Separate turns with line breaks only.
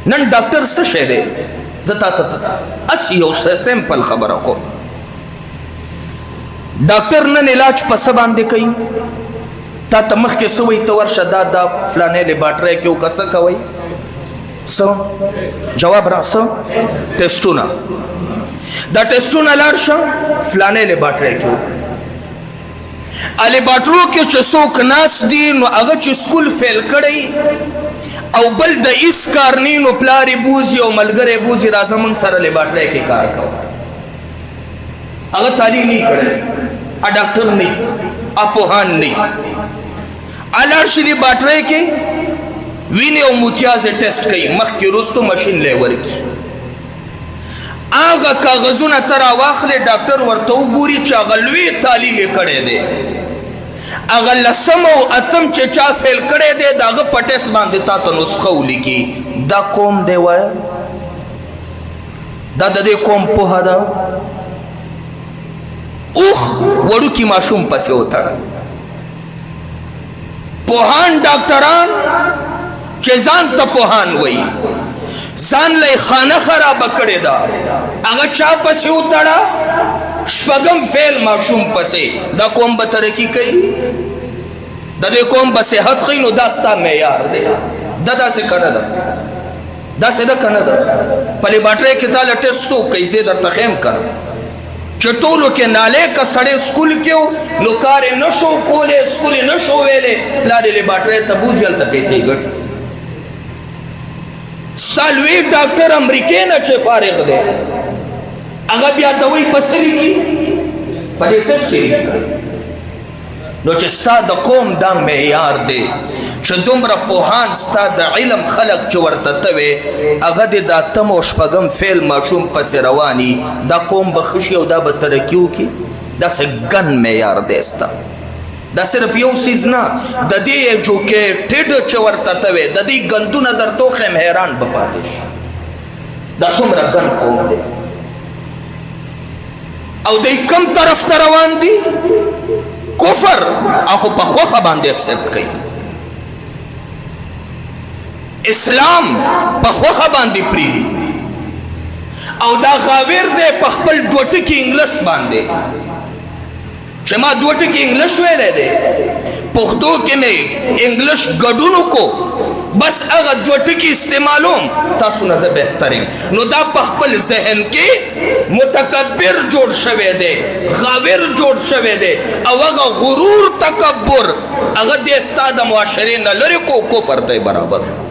نن ډاکټر څه شی دی زه تا ته اس یو سمپل خبره کوم ډاکټر نن علاج په څه باندې کوي تا ته مخکې څه وایي ته ورشه دا فلانې لیبارټرۍ کې وکړه څه کوئ څه جواب را څه ټیسټونه دا ټیسټونه لاړ شه فلانې لیبارټرۍ کې وکړه لیبارټرو کې چې څوک ناست دي نو هغه چې سکول فیل کړی او بل د هیڅ کار نه نو پلار یې بوځي او ملګری یې بوځي راځه موږ سره لیبارټرۍ کې کار کوه هغه تعلیم نه کړی ډاکټر نه پوهان نه لاړ شي لیبارټرۍ کې وینې او متیازې ټیسټ کوي مخکې وروستو مشین لی ورکړي هغه کاغذونه ته راواخلې ډاکټر ورته وګوري چې هغه لوی تعلیم یې کړی دی هغه لسم او اتم چې چا فیل کړی دی د هغه په ټیسټ باندې تا ته نسخه ولیکي دا کوم دی وایه دا د دې کوم پوهه ده اوخ وړوکي ماشوم پسې وتړه پوهان ډاکټران چې ځان ته پوهان وایي ځان له خانه خرابه کړې ده هغه چا پسې وتړه شپږم فیل ماشوم پسې دا قوم به ترقي کوي د دې قوم به صحت ښیي نو دا ستا معیار دی دا داسې که نه ده داسې ده که نه ده په لیبارټرۍ کې تاله ټیسټ څوک کوي زه درته ښیم که نه چې ټولو کې نالیکه سړی سکول کې و نو کار یې نه شو کولی سکول یې نه شو ویلی پلار یې لیبارټرۍ ته بوځي هلته پیسې ګټي ستا لوی ډاکټر امریکې نه چې فارغ دی هغه بیا دوی په څه لیکي په دې ټسټ کې لیکي نو چې ستا د قوم دا معیار دی چې دومره پوهان ستا د علم خلق چې ورته ته وې هغه دې د اتم او شپږم فیل ماشوم پسې رواني دا قوم به ښه شي او دا به ترقي وکړي داسې ګن معیار دی ستا دا صرف یو څیز نه د دې ایجوکیټډ چې ورته ته وې د دې ګندونه درته وښیم حیران به پاتې شي دا څومره ګن قوم دی او دی کم طرف ته روان دي کفر اخو په خوښه باندې اکسپټ کوي اسلام په خوښه باندې پریږدي او دا غاویر دی په خپل دوه ټکي انګلیش باندې چې ما دوه ټکي انګلیش ویلی دی پښتو کې مې انګلیش ګډون وکړو بس هغه دوه ټکي استعمالوم تاسو نه زه بهتر یم نو دا په خپل ذهن کې متکبر جوړ شوی دی غاویر جوړ شوی دی او هغه غرور تکبر هغه دې ستا د معاشرې نه لرې کو کفر ته برابر